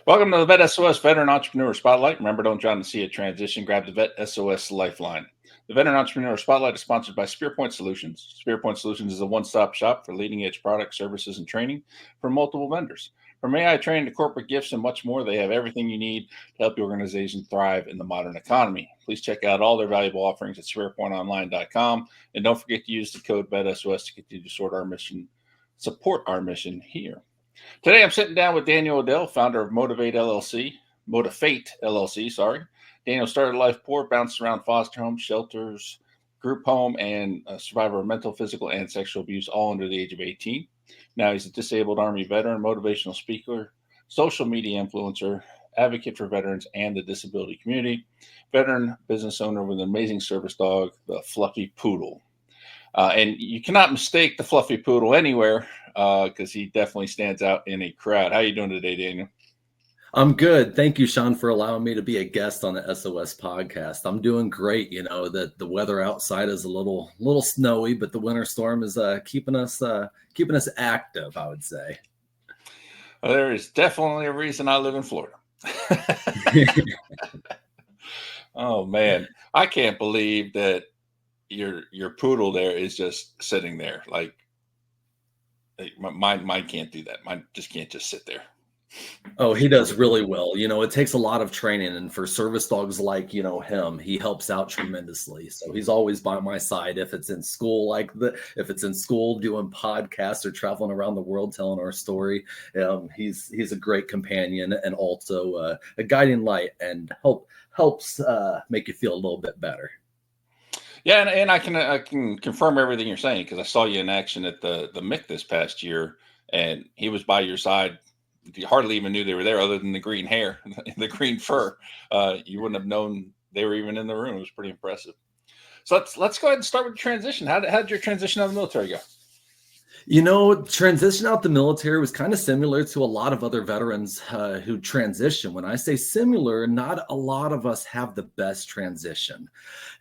Welcome to the Vet S.O.S. Veteran Entrepreneur Spotlight. Remember, don't drown to see a transition. Grab the Vet S.O.S. Lifeline. The Veteran Entrepreneur Spotlight is sponsored by SpearPoint Solutions. SpearPoint Solutions is a one-stop shop for leading-edge products, services, and training from multiple vendors. From AI training to corporate gifts and much more, they have everything you need to help your organization thrive in the modern economy. Please check out all their valuable offerings at SpearPointOnline.com. And don't forget to use the code VETSOS to continue to support our mission here. Today, I'm sitting down with Daniel Odell, founder of MotiveFate LLC. Sorry. Daniel started life poor, bounced around foster homes, shelters, group home, and a survivor of mental, physical, and sexual abuse, all under the age of 18. Now he's a disabled Army veteran, motivational speaker, social media influencer, advocate for veterans and the disability community, veteran business owner with an amazing service dog, the Fluffy Poodle. And you cannot mistake the Fluffy Poodle anywhere because he definitely stands out in a crowd. How are you doing today, Daniel? I'm good. Thank you, Sean, for allowing me to be a guest on the S.O.S. podcast. I'm doing great. You know, the weather outside is a little snowy, but the winter storm is keeping us active, I would say. Well, there is definitely a reason I live in Florida. Oh, man. I can't believe that your poodle there is just sitting there. Like mine can't do that. Mine just can't just sit there. Oh, he does really well. You know, it takes a lot of training, and for service dogs like, you know, him, he helps out tremendously. So he's always by my side. If it's in school, if it's in school doing podcasts or traveling around the world telling our story, he's a great companion and also a guiding light and helps make you feel a little bit better. Yeah, and I can confirm everything you're saying because I saw you in action at the MIC this past year, and he was by your side. You hardly even knew they were there, other than the green hair and the green fur. You wouldn't have known they were even in the room. It was pretty impressive. So let's go ahead and start with the transition. How did your transition out of the military go? You know, transition out the military was kind of similar to a lot of other veterans who transition. When I say similar, not a lot of us have the best transition.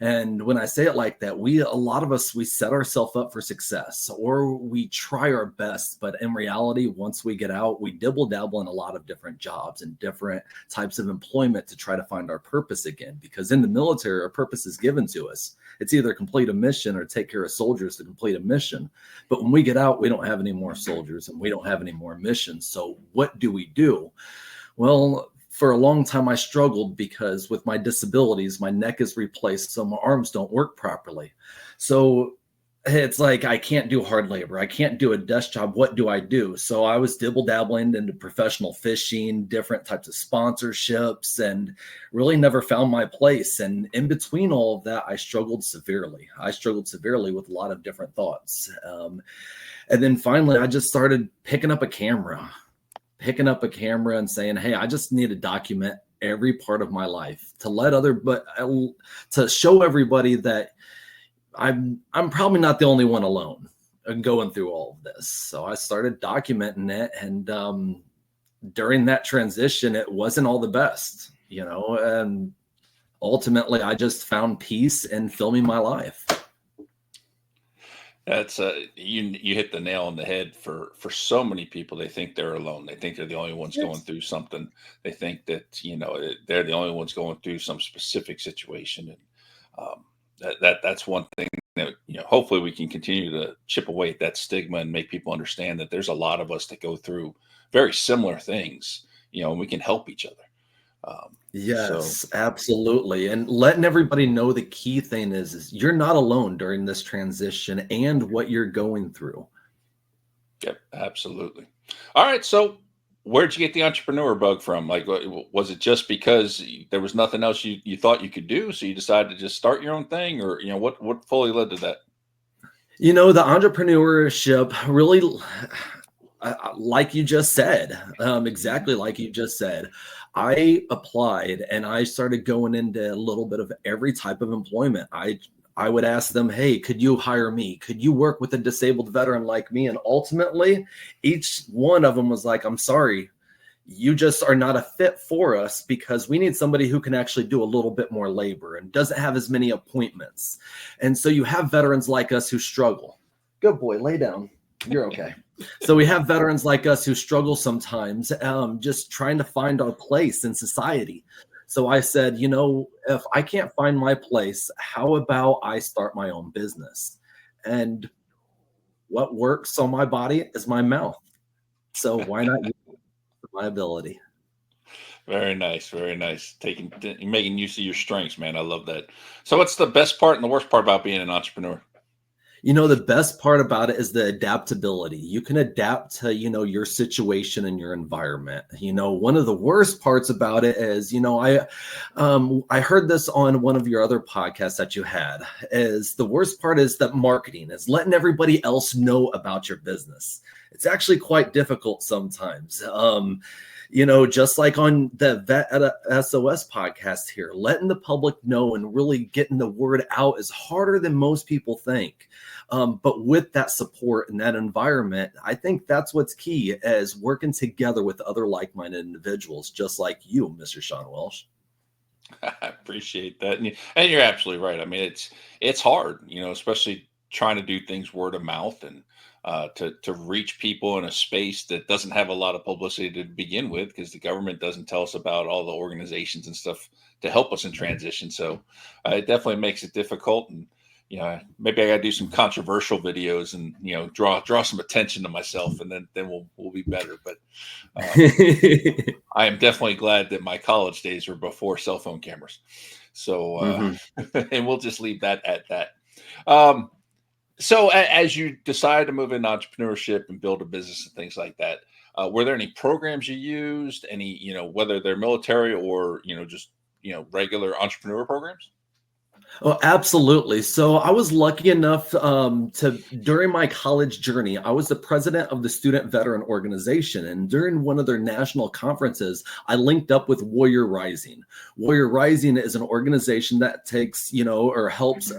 And when I say it like that, a lot of us set ourselves up for success, or we try our best. But in reality, once we get out, we dibble dabble in a lot of different jobs and different types of employment to try to find our purpose again. Because in the military, our purpose is given to us. It's either complete a mission or take care of soldiers to complete a mission. But when we get out, we don't have any more soldiers and we don't have any more missions. So what do? Well, for a long time, I struggled because with my disabilities, my neck is replaced, so my arms don't work properly. So it's like I can't do hard labor. I can't do a desk job. What do I do? So I was dibble-dabbling into professional fishing, different types of sponsorships, and really never found my place. And in between all of that, I struggled severely. With a lot of different thoughts. And then finally, I just started picking up a camera and saying, hey, I just need to document every part of my life to show everybody that I'm probably not the only one alone going through all of this. So I started documenting it. And during that transition, it wasn't all the best, you know, and ultimately I just found peace in filming my life. That's you hit the nail on the head for so many people. They think they're alone. They think they're the only ones going through something. They think that, you know, they're the only ones going through some specific situation. And that's one thing that, you know, hopefully we can continue to chip away at that stigma and make people understand that there's a lot of us that go through very similar things, you know, and we can help each other. Yes, absolutely. And letting everybody know the key thing is you're not alone during this transition and what you're going through. Yep, absolutely. All right. So where'd you get the entrepreneur bug from? Like, was it just because there was nothing else you thought you could do, so you decided to just start your own thing, or, you know, what fully led to that? You know, the entrepreneurship really, like you just said, exactly like you just said, I applied and I started going into a little bit of every type of employment. I would ask them, hey, could you hire me? Could you work with a disabled veteran like me? And ultimately, each one of them was like, I'm sorry, you just are not a fit for us because we need somebody who can actually do a little bit more labor and doesn't have as many appointments. And so you have veterans like us who struggle. Good boy, lay down. You're okay. So we have veterans like us who struggle sometimes, just trying to find our place in society. So I said, if I can't find my place, how about I start my own business? And what works on my body is my mouth. So why not use my ability? Very nice, very nice. Making use of your strengths, man. I love that. So, what's the best part and the worst part about being an entrepreneur? The best part about it is the adaptability. You can adapt to, your situation and your environment. One of the worst parts about it is, I heard this on one of your other podcasts that you had, is the worst part is that marketing is letting everybody else know about your business. It's actually quite difficult sometimes. Just like on the Vet at S.O.S podcast here, letting the public know and really getting the word out is harder than most people think. But with that support and that environment, I think that's what's key, is working together with other like-minded individuals, just like you, Mr. Sean Welsh. I appreciate that, and you're absolutely right. I mean, it's hard, especially trying to do things word of mouth and to reach people in a space that doesn't have a lot of publicity to begin with, because the government doesn't tell us about all the organizations and stuff to help us in transition. So it definitely makes it difficult, and maybe I got to do some controversial videos and draw some attention to myself, and then we'll be better. But I am definitely glad that my college days were before cell phone cameras. So, Mhm. and we'll just leave that at that. Um, so, as you decided to move into entrepreneurship and build a business and things like that, were there any programs you used? Any, whether they're military or just regular entrepreneur programs? Oh, absolutely. So I was lucky enough during my college journey, I was the president of the Student Veteran Organization. And during one of their national conferences, I linked up with Warrior Rising. Warrior Rising is an organization that takes, or helps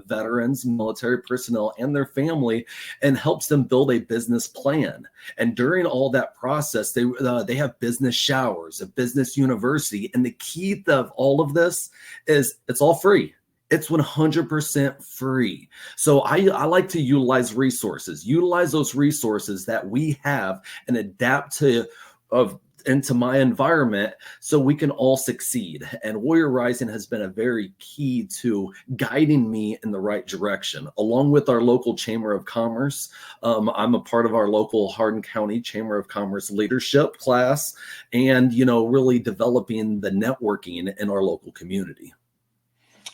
veterans, military personnel, and their family, and helps them build a business plan. And during all that process, they have business showers, a business university. And the key of all of this is it's all free. It's 100% free. So I like to utilize those resources that we have and adapt into my environment so we can all succeed. And Warrior Rising has been a very key to guiding me in the right direction, along with our local Chamber of Commerce. I'm a part of our local Hardin County Chamber of Commerce leadership class, and, really developing the networking in our local community.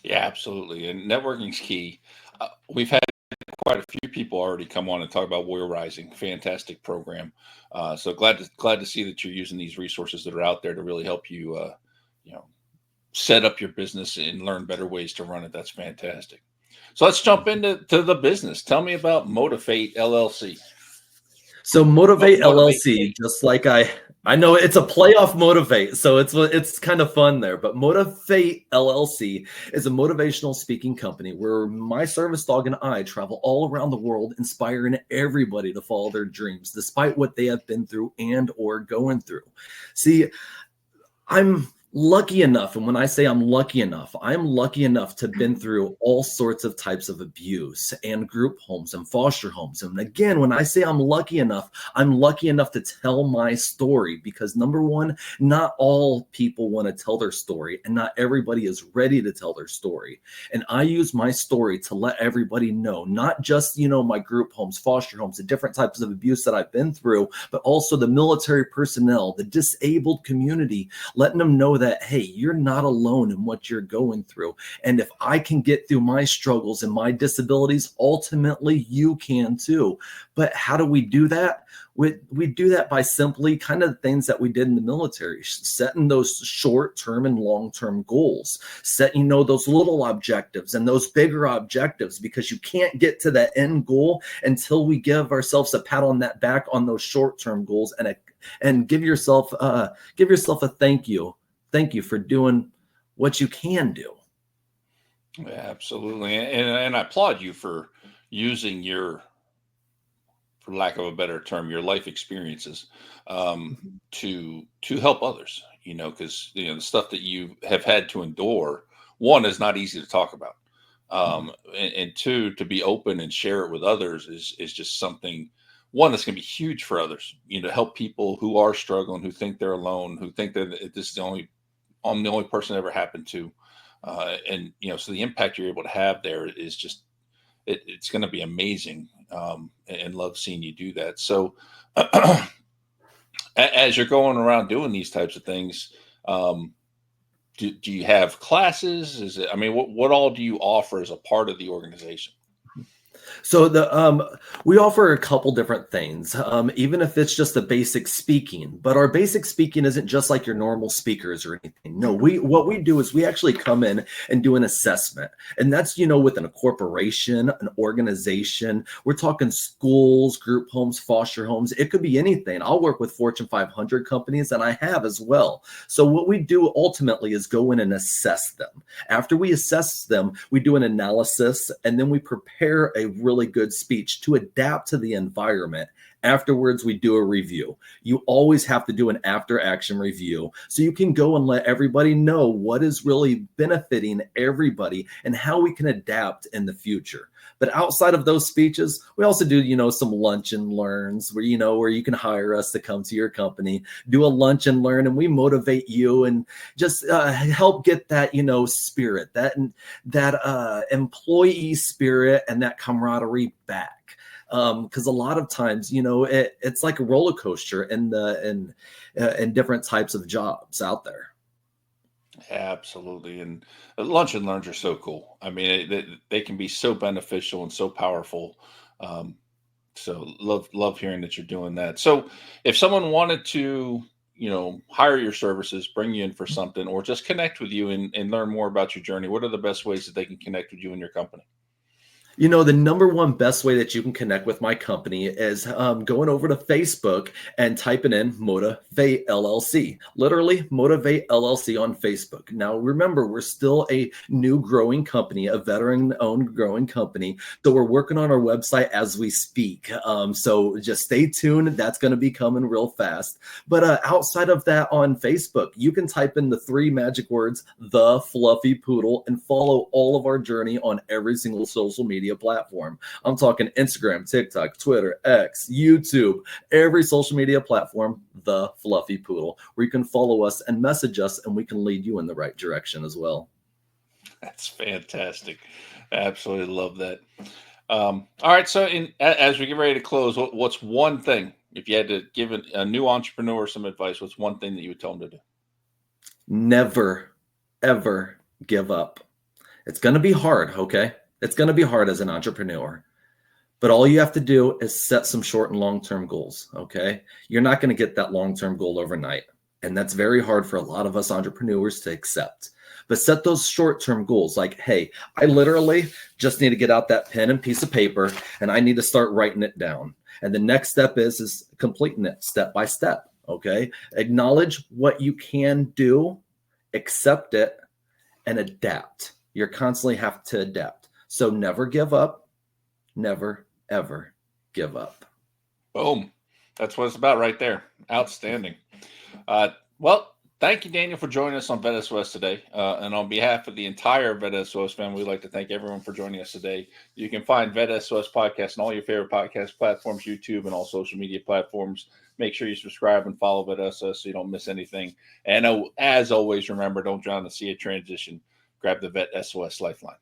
Yeah, absolutely. And networking's key. We've had quite a few people already come on and talk about Warrior Rising. Fantastic program. So glad to see that you're using these resources that are out there to really help you, you know, set up your business and learn better ways to run it. That's fantastic. So let's jump into the business. Tell me about MotiveFate LLC. So Motivate Motivate. LLC, just like I know it's a play off Motivate, so it's kind of fun there. But Motivate LLC is a motivational speaking company where my service dog and I travel all around the world, inspiring everybody to follow their dreams, despite what they have been through and or going through. See, I'm lucky enough, and when I say I'm lucky enough to have been through all sorts of types of abuse and group homes and foster homes. And again, when I say I'm lucky enough to tell my story, because number one, not all people want to tell their story, and not everybody is ready to tell their story. And I use my story to let everybody know, not just, my group homes, foster homes, the different types of abuse that I've been through, but also the military personnel, the disabled community, letting them know that, hey, you're not alone in what you're going through. And if I can get through my struggles and my disabilities, ultimately you can too. But how do we do that? We do that by simply kind of the things that we did in the military, setting those short-term and long-term goals, setting, those little objectives and those bigger objectives, because you can't get to that end goal until we give ourselves a pat on that back on those short-term goals, and give yourself a thank you. Thank you for doing what you can do. Yeah, absolutely. And I applaud you for using for lack of a better term, your life experiences to help others. Because the stuff that you have had to endure, one, is not easy to talk about, and two, to be open and share it with others is just something one that's going to be huge for others, to help people who are struggling, who think they're alone, who think that this is I'm the only person it ever happened to. And, so the impact you're able to have there is just, it's going to be amazing. And love seeing you do that. So as you're going around doing these types of things, do you have classes? What all do you offer as a part of the organization? So we offer a couple different things, even if it's just the basic speaking. But our basic speaking isn't just like your normal speakers or anything. No, what we do is we actually come in and do an assessment, and that's within a corporation, an organization. We're talking schools, group homes, foster homes. It could be anything. I'll work with Fortune 500 companies, and I have as well. So what we do ultimately is go in and assess them. After we assess them, we do an analysis, and then we prepare a really good speech to adapt to the environment. Afterwards, we do a review. You always have to do an after action review so you can go and let everybody know what is really benefiting everybody and how we can adapt in the future. But outside of those speeches, we also do, some lunch and learns where you can hire us to come to your company, do a lunch and learn, and we motivate you and just help get that, spirit, that employee spirit and that camaraderie back. Because a lot of times, it's like a roller coaster in different types of jobs out there. Absolutely. And lunch and learns are so cool. They can be so beneficial and so powerful. So love hearing that you're doing that. So if someone wanted to, hire your services, bring you in for something, or just connect with you and learn more about your journey, what are the best ways that they can connect with you and your company? The number one best way that you can connect with my company is going over to Facebook and typing in MotiveFate LLC. Literally, MotiveFate LLC on Facebook. Now, remember, we're still a new growing company, a veteran-owned growing company. So we're working on our website as we speak. So just stay tuned. That's going to be coming real fast. But outside of that, on Facebook, you can type in the 3 magic words, the Fluffy Poodle, and follow all of our journey on every single social media platform. I'm talking Instagram, TikTok, Twitter, X, YouTube, every social media platform, the Fluffy Poodle, where you can follow us and message us, and we can lead you in the right direction as well. That's fantastic. Absolutely love that. All right. So as we get ready to close, what's one thing, if you had to give a new entrepreneur some advice, what's one thing that you would tell them to do? Never, ever give up. It's going to be hard, okay? It's going to be hard as an entrepreneur, but all you have to do is set some short and long-term goals, okay? You're not going to get that long-term goal overnight, and that's very hard for a lot of us entrepreneurs to accept. But set those short-term goals like, hey, I literally just need to get out that pen and piece of paper, and I need to start writing it down. And the next step is completing it step by step, okay? Acknowledge what you can do, accept it, and adapt. You're constantly have to adapt. So never give up. Never, ever give up. Boom. That's what it's about right there. Outstanding. Well, thank you, Daniel, for joining us on Vet S.O.S today. And on behalf of the entire Vet S.O.S family, we'd like to thank everyone for joining us today. You can find Vet S.O.S podcast on all your favorite podcast platforms, YouTube, and all social media platforms. Make sure you subscribe and follow Vet S.O.S so you don't miss anything. And as always, remember, don't drown in the sea of transition. Grab the Vet S.O.S Lifeline.